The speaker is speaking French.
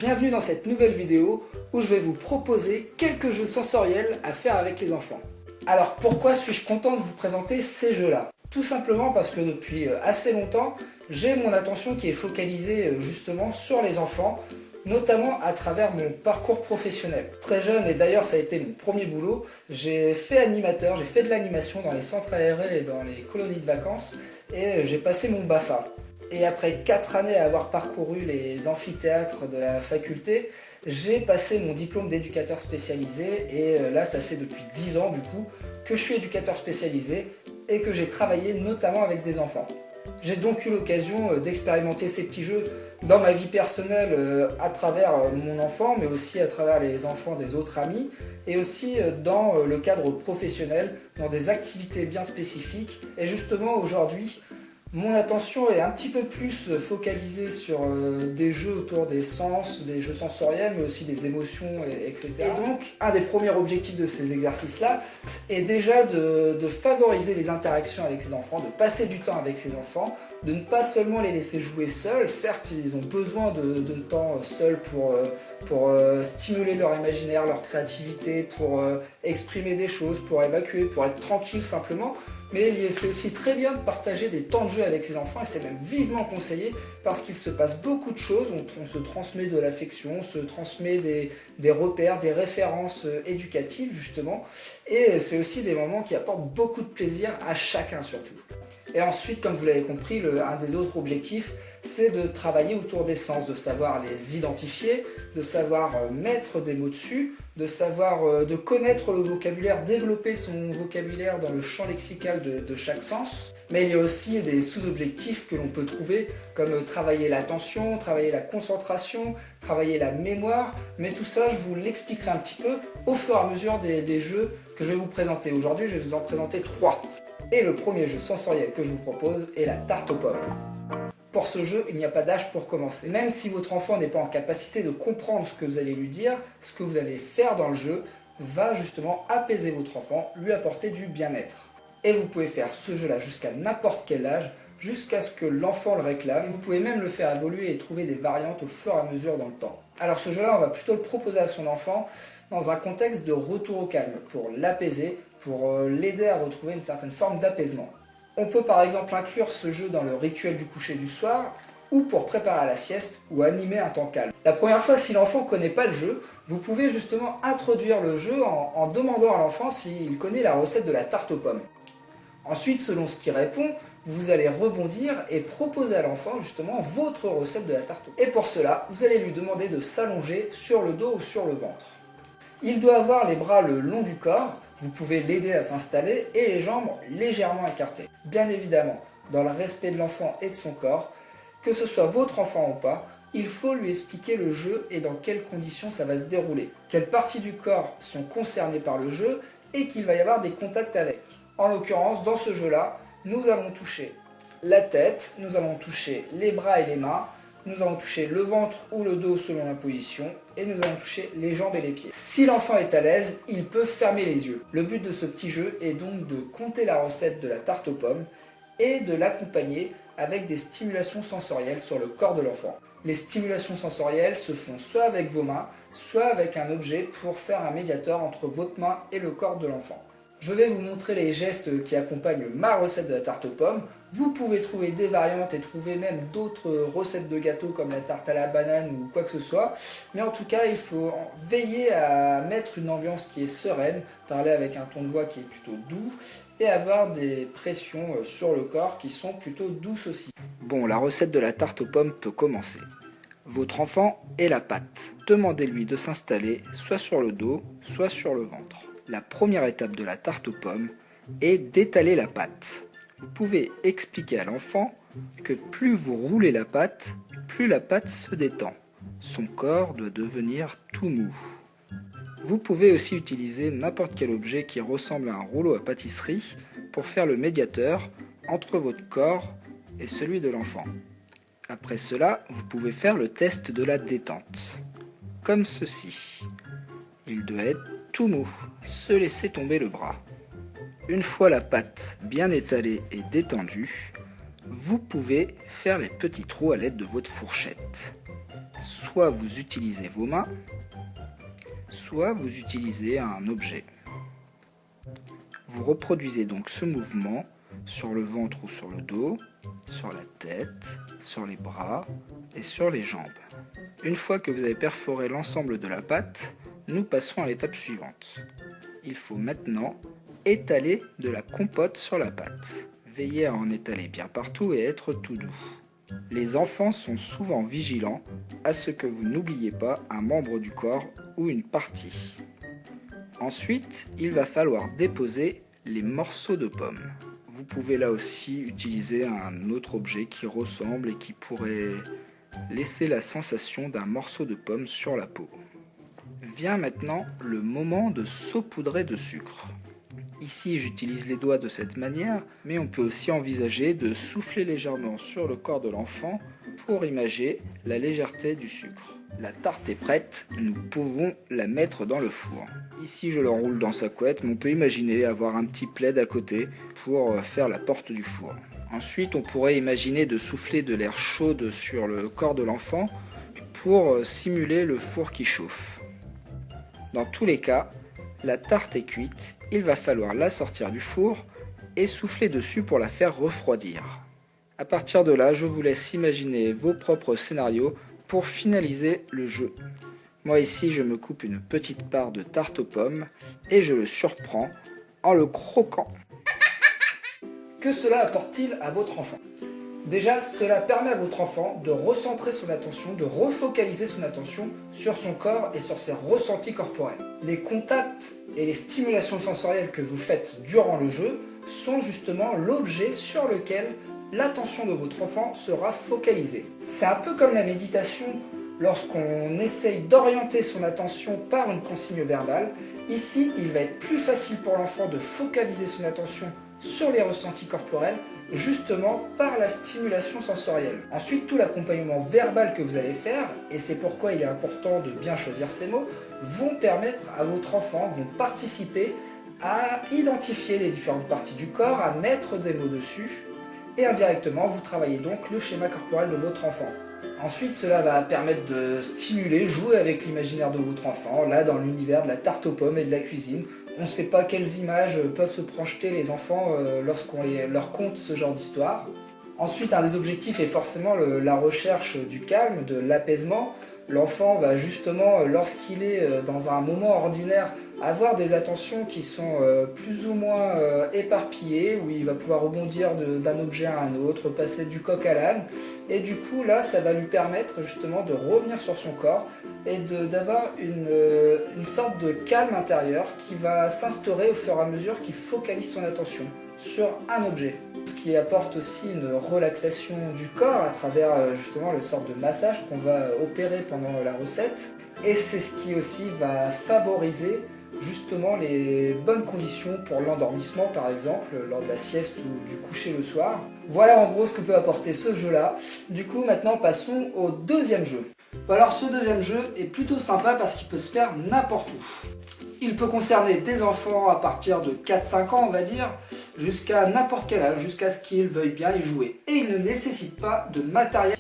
Bienvenue dans cette nouvelle vidéo où je vais vous proposer quelques jeux sensoriels à faire avec les enfants. Alors pourquoi suis-je content de vous présenter ces jeux-là? Tout simplement parce que depuis assez longtemps, j'ai mon attention qui est focalisée justement sur les enfants, notamment à travers mon parcours professionnel. Très jeune, et d'ailleurs ça a été mon premier boulot, j'ai fait animateur, j'ai fait de l'animation dans les centres aérés et dans les colonies de vacances, et j'ai passé mon BAFA. Et après 4 années à avoir parcouru les amphithéâtres de la faculté, j'ai passé mon diplôme d'éducateur spécialisé et là ça fait depuis 10 ans du coup que je suis éducateur spécialisé et que j'ai travaillé notamment avec des enfants. J'ai donc eu l'occasion d'expérimenter ces petits jeux dans ma vie personnelle à travers mon enfant, mais aussi à travers les enfants des autres amis, et aussi dans le cadre professionnel, dans des activités bien spécifiques. Et justement aujourd'hui, mon attention est un petit peu plus focalisée sur des jeux autour des sens, des jeux sensoriels, mais aussi des émotions, etc. Et donc, un des premiers objectifs de ces exercices-là est déjà de favoriser les interactions avec ces enfants, de passer du temps avec ces enfants, de ne pas seulement les laisser jouer seuls. Certes, ils ont besoin de temps seuls pour stimuler leur imaginaire, leur créativité, pour exprimer des choses, pour évacuer, pour être tranquille simplement. Mais c'est aussi très bien de partager des temps de jeu avec ses enfants et c'est même vivement conseillé parce qu'il se passe beaucoup de choses, on se transmet de l'affection, on se transmet des repères, des références éducatives justement, et c'est aussi des moments qui apportent beaucoup de plaisir à chacun surtout. Et ensuite, comme vous l'avez compris, un des autres objectifs, c'est de travailler autour des sens, de savoir les identifier, de savoir mettre des mots dessus, de connaître le vocabulaire, développer son vocabulaire dans le champ lexical de chaque sens. Mais il y a aussi des sous-objectifs que l'on peut trouver, comme travailler l'attention, travailler la concentration, travailler la mémoire. Mais tout ça, je vous l'expliquerai un petit peu au fur et à mesure des jeux que je vais vous présenter. Aujourd'hui, je vais vous en présenter 3. Et le premier jeu sensoriel que je vous propose est la tarte aux pommes. Pour ce jeu, il n'y a pas d'âge pour commencer. Même si votre enfant n'est pas en capacité de comprendre ce que vous allez lui dire, ce que vous allez faire dans le jeu va justement apaiser votre enfant, lui apporter du bien-être. Et vous pouvez faire ce jeu-là jusqu'à n'importe quel âge, jusqu'à ce que l'enfant le réclame. Vous pouvez même le faire évoluer et trouver des variantes au fur et à mesure dans le temps. Alors ce jeu-là, on va plutôt le proposer à son enfant dans un contexte de retour au calme, pour l'apaiser, pour l'aider à retrouver une certaine forme d'apaisement. On peut par exemple inclure ce jeu dans le rituel du coucher du soir, ou pour préparer à la sieste, ou animer un temps calme. La première fois, si l'enfant ne connaît pas le jeu, vous pouvez justement introduire le jeu en demandant à l'enfant s'il connaît la recette de la tarte aux pommes. Ensuite, selon ce qu'il répond, vous allez rebondir et proposer à l'enfant justement votre recette de la tarte aux pommes. Et pour cela, vous allez lui demander de s'allonger sur le dos ou sur le ventre. Il doit avoir les bras le long du corps, vous pouvez l'aider à s'installer et les jambes légèrement écartées. Bien évidemment, dans le respect de l'enfant et de son corps, que ce soit votre enfant ou pas, il faut lui expliquer le jeu et dans quelles conditions ça va se dérouler, quelles parties du corps sont concernées par le jeu et qu'il va y avoir des contacts avec. En l'occurrence, dans ce jeu-là, nous allons toucher la tête, nous allons toucher les bras et les mains, nous allons toucher le ventre ou le dos selon la position et nous allons toucher les jambes et les pieds. Si l'enfant est à l'aise, il peut fermer les yeux. Le but de ce petit jeu est donc de compter la recette de la tarte aux pommes et de l'accompagner avec des stimulations sensorielles sur le corps de l'enfant. Les stimulations sensorielles se font soit avec vos mains, soit avec un objet pour faire un médiateur entre votre main et le corps de l'enfant. Je vais vous montrer les gestes qui accompagnent ma recette de la tarte aux pommes. Vous pouvez trouver des variantes et trouver même d'autres recettes de gâteaux comme la tarte à la banane ou quoi que ce soit. Mais en tout cas, il faut veiller à mettre une ambiance qui est sereine, parler avec un ton de voix qui est plutôt doux et avoir des pressions sur le corps qui sont plutôt douces aussi. Bon, la recette de la tarte aux pommes peut commencer. Votre enfant est la pâte. Demandez-lui de s'installer soit sur le dos, soit sur le ventre. La première étape de la tarte aux pommes est d'étaler la pâte. Vous pouvez expliquer à l'enfant que plus vous roulez la pâte, plus la pâte se détend. Son corps doit devenir tout mou. Vous pouvez aussi utiliser n'importe quel objet qui ressemble à un rouleau à pâtisserie pour faire le médiateur entre votre corps et celui de l'enfant. Après cela, vous pouvez faire le test de la détente, comme ceci. Il doit être tout mou, se laisser tomber le bras. Une fois la pâte bien étalée et détendue, vous pouvez faire les petits trous à l'aide de votre fourchette. soit vous utilisez vos mains, soit vous utilisez un objet. Vous reproduisez donc ce mouvement sur le ventre ou sur le dos, sur la tête, sur les bras et sur les jambes. Une fois que vous avez perforé l'ensemble de la pâte, nous passons à l'étape suivante. Il faut maintenant étaler de la compote sur la pâte. Veillez à en étaler bien partout et être tout doux. Les enfants sont souvent vigilants à ce que vous n'oubliez pas un membre du corps ou une partie. Ensuite, il va falloir déposer les morceaux de pommes. Vous pouvez là aussi utiliser un autre objet qui ressemble et qui pourrait laisser la sensation d'un morceau de pomme sur la peau. Vient maintenant le moment de saupoudrer de sucre. Ici, j'utilise les doigts de cette manière, mais on peut aussi envisager de souffler légèrement sur le corps de l'enfant pour imager la légèreté du sucre. La tarte est prête, nous pouvons la mettre dans le four. Ici, je l'enroule dans sa couette, mais on peut imaginer avoir un petit plaid à côté pour faire la porte du four. Ensuite, on pourrait imaginer de souffler de l'air chaud sur le corps de l'enfant pour simuler le four qui chauffe. Dans tous les cas, la tarte est cuite, il va falloir la sortir du four et souffler dessus pour la faire refroidir. À partir de là, je vous laisse imaginer vos propres scénarios pour finaliser le jeu. Moi ici, je me coupe une petite part de tarte aux pommes et je le surprends en le croquant. Que cela apporte-t-il à votre enfant ? Déjà, cela permet à votre enfant de recentrer son attention, de refocaliser son attention sur son corps et sur ses ressentis corporels. Les contacts et les stimulations sensorielles que vous faites durant le jeu sont justement l'objet sur lequel l'attention de votre enfant sera focalisée. C'est un peu comme la méditation lorsqu'on essaye d'orienter son attention par une consigne verbale. Ici, il va être plus facile pour l'enfant de focaliser son attention sur les ressentis corporels justement par la stimulation sensorielle. Ensuite, tout l'accompagnement verbal que vous allez faire, et c'est pourquoi il est important de bien choisir ces mots, vont permettre à votre enfant, vont participer à identifier les différentes parties du corps, à mettre des mots dessus, et indirectement, vous travaillez donc le schéma corporel de votre enfant. Ensuite, cela va permettre de stimuler, jouer avec l'imaginaire de votre enfant, là dans l'univers de la tarte aux pommes et de la cuisine. On ne sait pas quelles images peuvent se projeter les enfants lorsqu'on leur conte ce genre d'histoire. Ensuite, un des objectifs est forcément la recherche du calme, de l'apaisement. L'enfant va justement, lorsqu'il est dans un moment ordinaire, avoir des attentions qui sont plus ou moins éparpillées, où il va pouvoir rebondir d'un objet à un autre, passer du coq à l'âne. Et du coup, là, ça va lui permettre justement de revenir sur son corps et d'avoir une sorte de calme intérieur qui va s'instaurer au fur et à mesure qu'il focalise son attention sur un objet. Ce qui apporte aussi une relaxation du corps à travers justement le sorte de massage qu'on va opérer pendant la recette. Et c'est ce qui aussi va favoriser justement les bonnes conditions pour l'endormissement par exemple, lors de la sieste ou du coucher le soir. Voilà en gros ce que peut apporter ce jeu-là. Du coup maintenant passons au deuxième jeu. Alors ce deuxième jeu est plutôt sympa parce qu'il peut se faire n'importe où. Il peut concerner des enfants à partir de 4-5 ans on va dire, jusqu'à n'importe quel âge, jusqu'à ce qu'ils veuillent bien y jouer. Et il ne nécessite pas de matériel